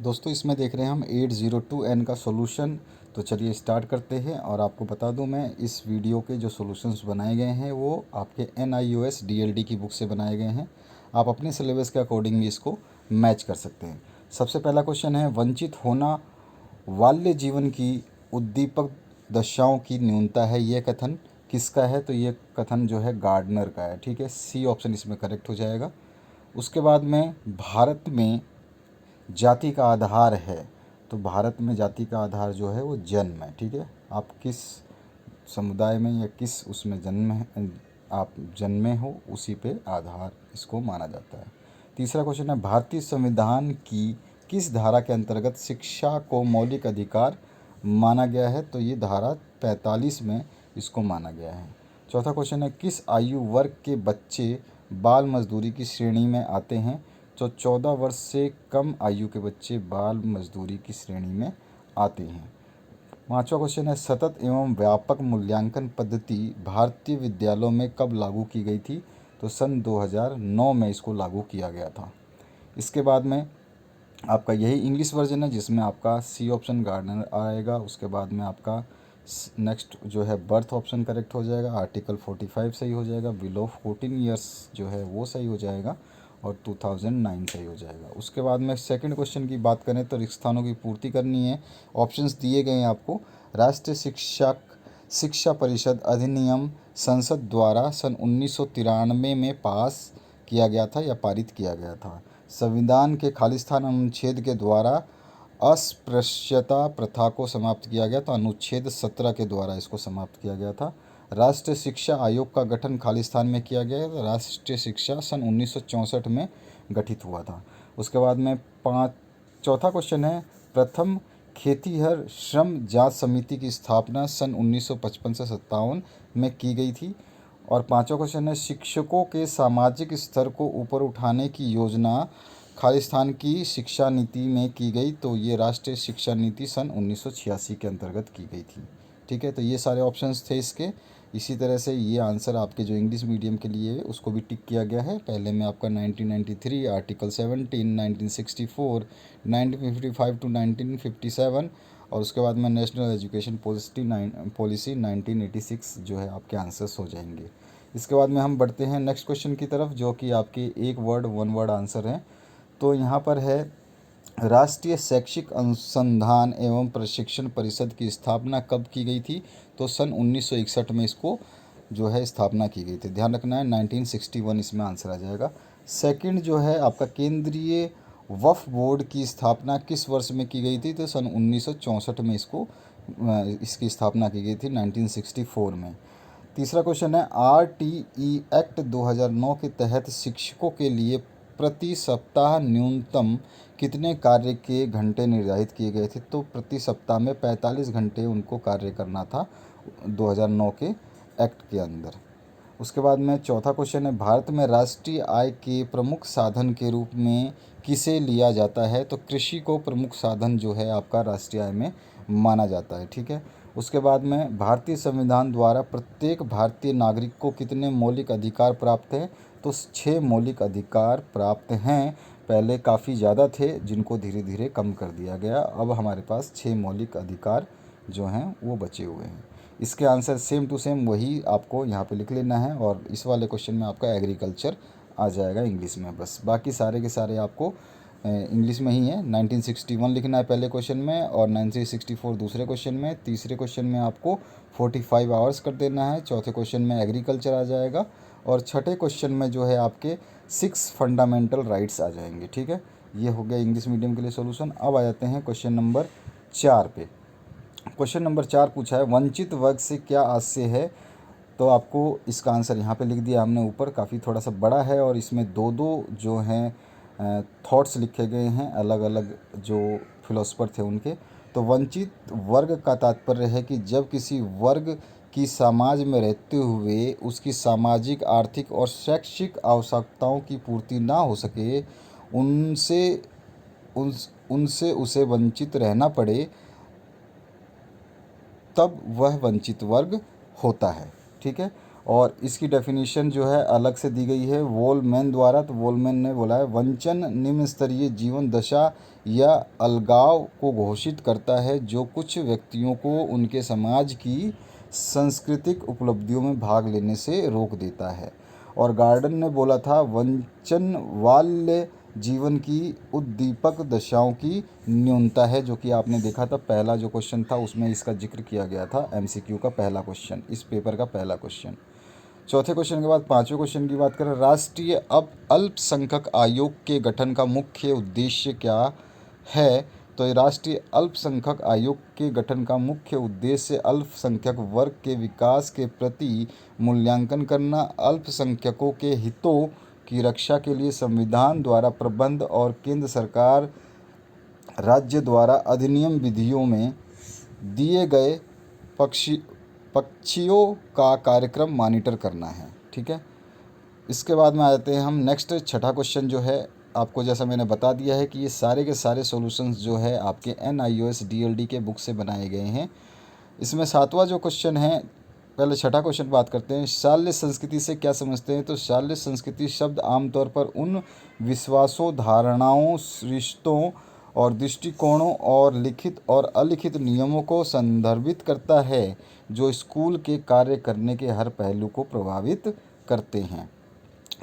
दोस्तों इसमें देख रहे हैं हम 802N का सॉल्यूशन। तो चलिए स्टार्ट करते हैं। और आपको बता दूं, मैं इस वीडियो के जो सॉल्यूशंस बनाए गए हैं वो आपके NIOS DLD की बुक से बनाए गए हैं। आप अपने सिलेबस के अकॉर्डिंग भी इसको मैच कर सकते हैं। सबसे पहला क्वेश्चन है, वंचित होना बाल्य जीवन की उद्दीपक दशाओं की न्यूनता है, यह कथन किसका है? तो ये कथन जो है गार्डनर का है। ठीक है, सी ऑप्शन इसमें करेक्ट हो जाएगा। उसके बाद में भारत में जाति का आधार है, तो भारत में जाति का आधार जो है वो जन्म है। ठीक है, आप किस समुदाय में या किस उसमें जन्म है, आप जन्मे हो, उसी पे आधार इसको माना जाता है। तीसरा क्वेश्चन है, भारतीय संविधान की किस धारा के अंतर्गत शिक्षा को मौलिक अधिकार माना गया है? तो ये धारा 45 में इसको माना गया है। चौथा क्वेश्चन है, किस आयु वर्ग के बच्चे बाल मजदूरी की श्रेणी में आते हैं? तो 14 वर्ष से कम आयु के बच्चे बाल मजदूरी की श्रेणी में आते हैं। पांचवा क्वेश्चन है, सतत एवं व्यापक मूल्यांकन पद्धति भारतीय विद्यालयों में कब लागू की गई थी? तो सन 2009 में इसको लागू किया गया था। इसके बाद में आपका यही इंग्लिश वर्जन है जिसमें आपका सी ऑप्शन गार्डनर आएगा। उसके बाद में आपका नेक्स्ट जो है बर्थ ऑप्शन करेक्ट हो जाएगा, आर्टिकल 45 सही हो जाएगा, बिलो 14 ईयर्स जो है वो सही हो जाएगा और 2009 सही हो जाएगा। उसके बाद में सेकंड क्वेश्चन की बात करें तो रिक्त स्थानों की पूर्ति करनी है। ऑप्शंस दिए गए हैं आपको। राष्ट्रीय शिक्षा परिषद अधिनियम संसद द्वारा सन 1993 में पास किया गया था या पारित किया गया था। संविधान के खालिस्तान अनुच्छेद के द्वारा अस्पृश्यता प्रथा को समाप्त किया गया, तो अनुच्छेद 17 के द्वारा इसको समाप्त किया गया था। राष्ट्रीय शिक्षा आयोग का गठन खालिस्तान में किया गया, तो राष्ट्रीय शिक्षा सन 1964 में गठित हुआ था। उसके बाद में चौथा क्वेश्चन है, प्रथम खेतीहर श्रम जांच समिति की स्थापना सन 1955 से 57 में की गई थी। और पांचवा क्वेश्चन है, शिक्षकों के सामाजिक स्तर को ऊपर उठाने की योजना खालिस्तान की शिक्षा नीति में की गई, तो ये राष्ट्रीय शिक्षा नीति सन 1986 के अंतर्गत की गई थी। ठीक है, तो ये सारे ऑप्शंस थे इसके। इसी तरह से ये आंसर आपके जो इंग्लिश मीडियम के लिए है उसको भी टिक किया गया है। पहले में आपका 1993, आर्टिकल 17, 1964, 1955 टू 1957 और उसके बाद में नेशनल एजुकेशन पॉलिसी 1986 जो है आपके आंसर्स हो जाएंगे। इसके बाद में हम बढ़ते हैं नेक्स्ट क्वेश्चन की तरफ, जो कि आपके एक वर्ड वन वर्ड आंसर हैं। तो यहाँ पर है, राष्ट्रीय शैक्षिक अनुसंधान एवं प्रशिक्षण परिषद की स्थापना कब की गई थी? तो सन 1961 में इसको जो है स्थापना की गई थी। ध्यान रखना है 1961 इसमें आंसर आ जाएगा। सेकंड जो है आपका, केंद्रीय वक्फ बोर्ड की स्थापना किस वर्ष में की गई थी? तो सन 1964 में इसकी स्थापना की गई थी, 1964 में। तीसरा क्वेश्चन है, RTE एक्ट 2009 के तहत शिक्षकों के लिए प्रति सप्ताह न्यूनतम कितने कार्य के घंटे निर्धारित किए गए थे? तो प्रति सप्ताह में 45 घंटे उनको कार्य करना था 2009 के एक्ट के अंदर। उसके बाद में चौथा क्वेश्चन है, भारत में राष्ट्रीय आय के प्रमुख साधन के रूप में किसे लिया जाता है? तो कृषि को प्रमुख साधन जो है आपका राष्ट्रीय आय में माना जाता है। ठीक है, उसके बाद में भारतीय संविधान द्वारा प्रत्येक भारतीय नागरिक को कितने मौलिक अधिकार प्राप्त हैं? तो 6 मौलिक अधिकार प्राप्त हैं। पहले काफ़ी ज़्यादा थे जिनको धीरे धीरे कम कर दिया गया, अब हमारे पास 6 मौलिक अधिकार जो हैं वो बचे हुए हैं। इसके आंसर सेम टू सेम वही आपको यहाँ पे लिख लेना है। और इस वाले क्वेश्चन में आपका एग्रीकल्चर आ जाएगा इंग्लिश में, बस बाकी सारे के सारे आपको इंग्लिश में ही है। 1961 लिखना है पहले क्वेश्चन में और 1964 दूसरे क्वेश्चन में। तीसरे क्वेश्चन में आपको 45 आवर्स कर देना है। चौथे क्वेश्चन में एग्रीकल्चर आ जाएगा और छठे क्वेश्चन में जो है आपके 6 फंडामेंटल राइट्स आ जाएंगे। ठीक है, ये हो गया इंग्लिश मीडियम के लिए सॉल्यूशन। अब आ जाते हैं क्वेश्चन नंबर 4 पे। क्वेश्चन नंबर 4 पूछा है, वंचित वर्ग से क्या आशय है? तो आपको इसका आंसर यहाँ पे लिख दिया हमने ऊपर, काफ़ी थोड़ा सा बड़ा है और इसमें दो दो जो हैं थॉट्स लिखे गए हैं, अलग अलग जो फिलोसफर थे उनके। तो वंचित वर्ग का तात्पर्य है कि जब किसी वर्ग की समाज में रहते हुए उसकी सामाजिक, आर्थिक और शैक्षिक आवश्यकताओं की पूर्ति ना हो सके, उनसे उनसे उसे वंचित रहना पड़े, तब वह वंचित वर्ग होता है। ठीक है, और इसकी डेफिनेशन जो है अलग से दी गई है वोलमैन द्वारा। तो वोलमैन ने बोला है, वंचन निम्न स्तरीय जीवन दशा या अलगाव को घोषित करता है जो कुछ व्यक्तियों को उनके समाज की सांस्कृतिक उपलब्धियों में भाग लेने से रोक देता है। और गार्डन ने बोला था, वंचन वाल्य जीवन की उद्दीपक दशाओं की न्यूनता है, जो कि आपने देखा था पहला जो क्वेश्चन था उसमें इसका जिक्र किया गया था, एमसीक्यू का पहला क्वेश्चन, इस पेपर का पहला क्वेश्चन। चौथे क्वेश्चन के बाद पांचवें क्वेश्चन की बात करें, राष्ट्रीय अल्पसंख्यक आयोग के गठन का मुख्य उद्देश्य क्या है। तो ये राष्ट्रीय अल्पसंख्यक आयोग के गठन का मुख्य उद्देश्य अल्पसंख्यक वर्ग के विकास के प्रति मूल्यांकन करना, अल्पसंख्यकों के हितों की रक्षा के लिए संविधान द्वारा प्रबंध और केंद्र सरकार राज्य द्वारा अधिनियम विधियों में दिए गए पक्षियों का कार्यक्रम मॉनिटर करना है। ठीक है, इसके बाद में आ जाते हैं हम नेक्स्ट छठा क्वेश्चन जो है, आपको जैसा मैंने बता दिया है कि ये सारे के सारे सॉल्यूशंस जो है आपके NIOS DLD के बुक से बनाए गए हैं। इसमें सातवां जो क्वेश्चन है, पहले छठा क्वेश्चन बात करते हैं, शाल्य संस्कृति से क्या समझते हैं। तो शाल्य संस्कृति शब्द आमतौर पर उन विश्वासों, धारणाओं, रिश्तों और दृष्टिकोणों और लिखित और अलिखित नियमों को संदर्भित करता है जो स्कूल के कार्य करने के हर पहलू को प्रभावित करते हैं।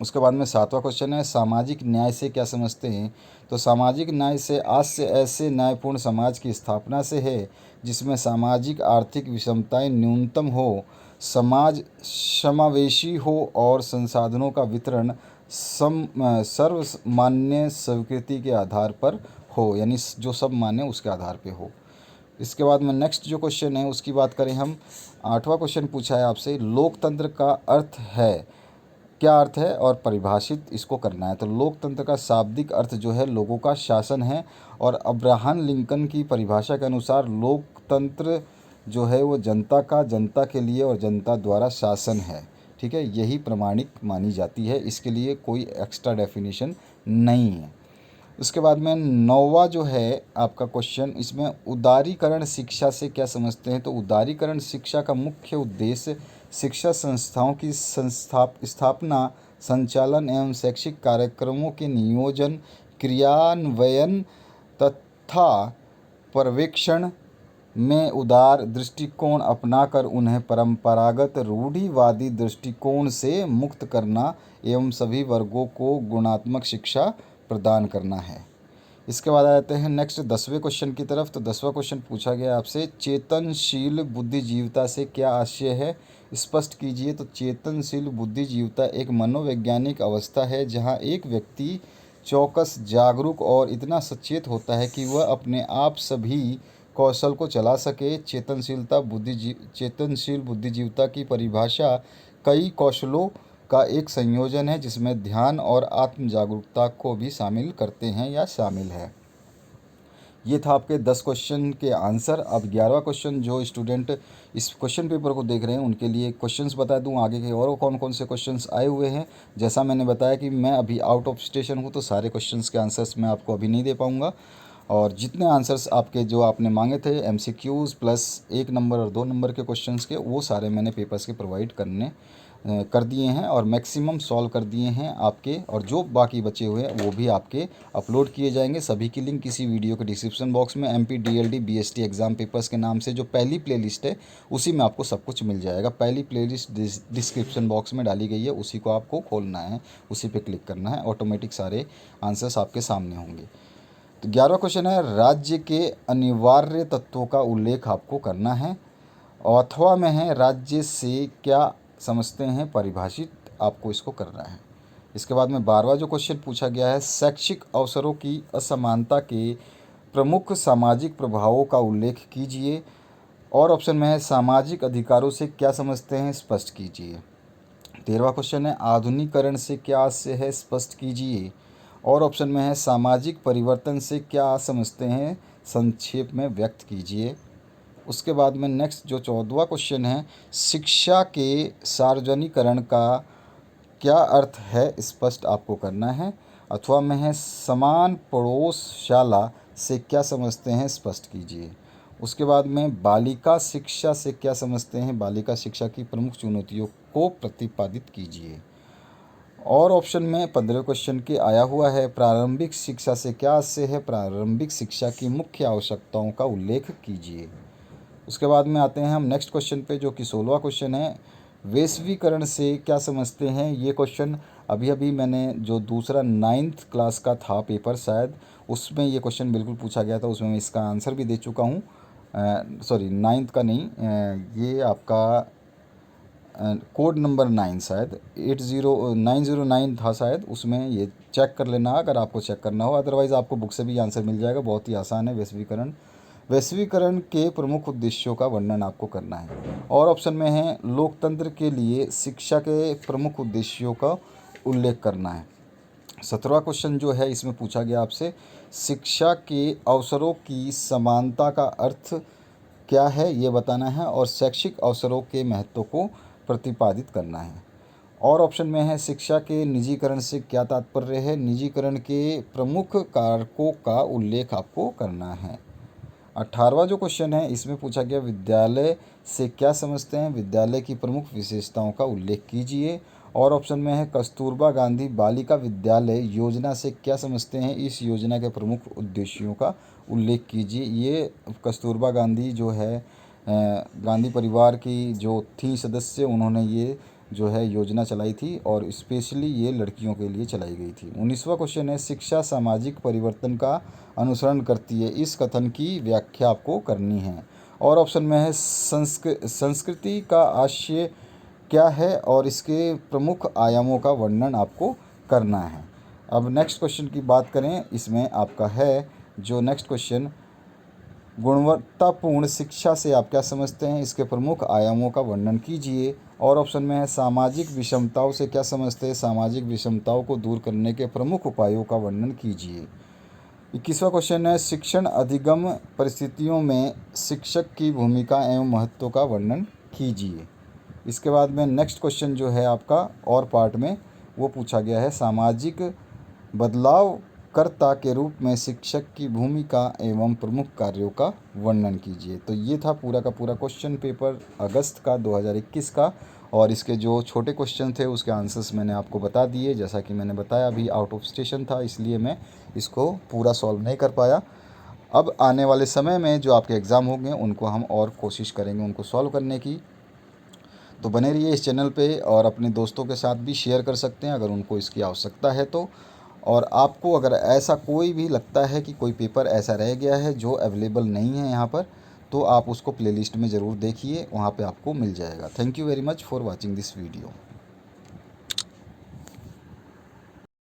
उसके बाद में सातवां क्वेश्चन है, सामाजिक न्याय से क्या समझते हैं। तो सामाजिक न्याय से आज से ऐसे न्यायपूर्ण समाज की स्थापना से है जिसमें सामाजिक आर्थिक विषमताएं न्यूनतम हो, समाज समावेशी हो और संसाधनों का वितरण सर्वमान्य स्वीकृति के आधार पर हो, यानी जो सब मान्य उसके आधार पे हो। इसके बाद में नेक्स्ट जो क्वेश्चन है उसकी बात करें हम, आठवां क्वेश्चन पूछा है आपसे, लोकतंत्र का अर्थ है, क्या अर्थ है और परिभाषित इसको करना है। तो लोकतंत्र का शाब्दिक अर्थ जो है लोगों का शासन है, और अब्राहम लिंकन की परिभाषा के अनुसार लोकतंत्र जो है वो जनता का, जनता के लिए और जनता द्वारा शासन है। ठीक है, यही प्रमाणिक मानी जाती है, इसके लिए कोई एक्स्ट्रा डेफिनेशन नहीं है। उसके बाद में नौवां जो है आपका क्वेश्चन, इसमें उदारीकरण शिक्षा से क्या समझते हैं। तो उदारीकरण शिक्षा का मुख्य उद्देश्य शिक्षा संस्थाओं की स्थापना, संचालन एवं शैक्षिक कार्यक्रमों के नियोजन, क्रियान्वयन तथा पर्यवेक्षण में उदार दृष्टिकोण अपनाकर उन्हें परंपरागत रूढ़िवादी दृष्टिकोण से मुक्त करना एवं सभी वर्गों को गुणात्मक शिक्षा प्रदान करना है। इसके बाद आ जाते हैं नेक्स्ट 10वें क्वेश्चन की तरफ। तो 10वां क्वेश्चन पूछा गया आपसे, चेतनशील बुद्धिजीवता से क्या आशय है, स्पष्ट कीजिए। तो चेतनशील बुद्धिजीवता एक मनोवैज्ञानिक अवस्था है जहां एक व्यक्ति चौकस, जागरूक और इतना सचेत होता है कि वह अपने आप सभी कौशल को चला सके। चेतनशील बुद्धिजीवता की परिभाषा कई कौशलों का एक संयोजन है जिसमें ध्यान और आत्म जागरूकता को भी शामिल करते हैं या शामिल है। ये था आपके 10 क्वेश्चन के आंसर। अब 11वां क्वेश्चन, जो स्टूडेंट इस क्वेश्चन पेपर को देख रहे हैं उनके लिए क्वेश्चंस बता दूं आगे के और कौन कौन से क्वेश्चंस आए हुए हैं। जैसा मैंने बताया कि मैं अभी आउट ऑफ स्टेशन हूं, तो सारे क्वेश्चंस के आंसर्स मैं आपको अभी नहीं दे पाऊँगा, और जितने आंसर्स आपके जो आपने मांगे थे MCQs प्लस 1 नंबर और 2 नंबर के क्वेश्चंस के, वो सारे मैंने पेपर्स के प्रोवाइड कर दिए हैं और मैक्सिमम सॉल्व कर दिए हैं आपके, और जो बाकी बचे हुए हैं वो भी आपके अपलोड किए जाएंगे। सभी की लिंक इसी वीडियो के डिस्क्रिप्शन बॉक्स में MP DLD BST exam papers के नाम से जो पहली प्लेलिस्ट है उसी में आपको सब कुछ मिल जाएगा। पहली प्लेलिस्ट डिस्क्रिप्शन बॉक्स में डाली गई है, उसी को आपको खोलना है, उसी पर क्लिक करना है, ऑटोमेटिक सारे आंसर्स आपके सामने होंगे। तो 11वां क्वेश्चन है, राज्य के अनिवार्य तत्वों का उल्लेख आपको करना है। अथवा में है, राज्य से क्या समझते हैं, परिभाषित आपको इसको करना है। इसके बाद में 12वां जो क्वेश्चन पूछा गया है, शैक्षिक अवसरों की असमानता के प्रमुख सामाजिक प्रभावों का उल्लेख कीजिए। और ऑप्शन में है, सामाजिक अधिकारों से क्या समझते हैं, स्पष्ट कीजिए। 13वां क्वेश्चन है, आधुनिकीकरण से क्या आशय है, स्पष्ट कीजिए। और ऑप्शन में है, सामाजिक परिवर्तन से क्या समझते हैं, संक्षेप में व्यक्त कीजिए। उसके बाद में नेक्स्ट जो 14वां क्वेश्चन है, शिक्षा के सार्वजनिकरण का क्या अर्थ है, स्पष्ट आपको करना है। अथवा में है, समान पड़ोसशाला से क्या समझते हैं, स्पष्ट कीजिए। उसके बाद में बालिका शिक्षा से क्या समझते हैं, बालिका शिक्षा की प्रमुख चुनौतियों को प्रतिपादित कीजिए। और ऑप्शन में 15वें क्वेश्चन के आया हुआ है, प्रारंभिक शिक्षा से क्या आशय है, प्रारंभिक शिक्षा की मुख्य आवश्यकताओं का उल्लेख कीजिए। उसके बाद में आते हैं हम नेक्स्ट क्वेश्चन पे, जो कि 16वां क्वेश्चन है, वैश्वीकरण से क्या समझते हैं। ये क्वेश्चन अभी अभी मैंने जो दूसरा 9th क्लास का था पेपर, शायद उसमें ये क्वेश्चन बिल्कुल पूछा गया था, उसमें मैं इसका आंसर भी दे चुका हूँ। सॉरी 9th का नहीं, ये आपका कोड नंबर 9 शायद 909 था शायद, उसमें ये चेक कर लेना अगर आपको चेक करना हो, अदरवाइज़ आपको बुक से भी आंसर मिल जाएगा। बहुत ही आसान है वैश्वीकरण। वैश्वीकरण के प्रमुख उद्देश्यों का वर्णन आपको करना है। और ऑप्शन में है, लोकतंत्र के लिए शिक्षा के प्रमुख उद्देश्यों का उल्लेख करना है। 17वां क्वेश्चन जो है इसमें पूछा गया आपसे, शिक्षा के अवसरों की समानता का अर्थ क्या है ये बताना है, और शैक्षिक अवसरों के महत्व को प्रतिपादित करना है। और ऑप्शन में है, शिक्षा के निजीकरण से क्या तात्पर्य है, निजीकरण के प्रमुख कारकों का उल्लेख आपको करना है। 18वां जो क्वेश्चन है इसमें पूछा गया, विद्यालय से क्या समझते हैं, विद्यालय की प्रमुख विशेषताओं का उल्लेख कीजिए। और ऑप्शन में है, कस्तूरबा गांधी बालिका विद्यालय योजना से क्या समझते हैं, इस योजना के प्रमुख उद्देश्यों का उल्लेख कीजिए। ये कस्तूरबा गांधी जो है गांधी परिवार की जो थी सदस्य, उन्होंने ये जो है योजना चलाई थी और स्पेशली ये लड़कियों के लिए चलाई गई थी। 19वां क्वेश्चन है, शिक्षा सामाजिक परिवर्तन का अनुसरण करती है, इस कथन की व्याख्या आपको करनी है। और ऑप्शन में है, संस्कृति का आशय क्या है और इसके प्रमुख आयामों का वर्णन आपको करना है। अब नेक्स्ट क्वेश्चन की बात करें, इसमें आपका है जो नेक्स्ट क्वेश्चन, गुणवत्तापूर्ण शिक्षा से आप क्या समझते हैं, इसके प्रमुख आयामों का वर्णन कीजिए। और ऑप्शन में है, सामाजिक विषमताओं से क्या समझते हैं, सामाजिक विषमताओं को दूर करने के प्रमुख उपायों का वर्णन कीजिए। 21वां क्वेश्चन है, शिक्षण अधिगम परिस्थितियों में शिक्षक की भूमिका एवं महत्व का वर्णन कीजिए। इसके बाद में नेक्स्ट क्वेश्चन जो है आपका और पार्ट में वो पूछा गया है, सामाजिक बदलावकर्ता के रूप में शिक्षक की भूमिका एवं प्रमुख कार्यों का वर्णन कीजिए। तो ये था पूरा का पूरा क्वेश्चन पेपर अगस्त का 2021 का, और इसके जो छोटे क्वेश्चन थे उसके आंसर्स मैंने आपको बता दिए। जैसा कि मैंने बताया, अभी आउट ऑफ स्टेशन था इसलिए मैं इसको पूरा सॉल्व नहीं कर पाया। अब आने वाले समय में जो आपके एग्ज़ाम होंगे उनको हम और कोशिश करेंगे उनको सॉल्व करने की। तो बने रहिए इस चैनल पे, और अपने दोस्तों के साथ भी शेयर कर सकते हैं अगर उनको इसकी आवश्यकता है तो। और आपको अगर ऐसा कोई भी लगता है कि कोई पेपर ऐसा रह गया है जो अवेलेबल नहीं है यहाँ पर, तो आप उसको प्लेलिस्ट में ज़रूर देखिए, वहाँ पे आपको मिल जाएगा। Thank you very much for watching this video.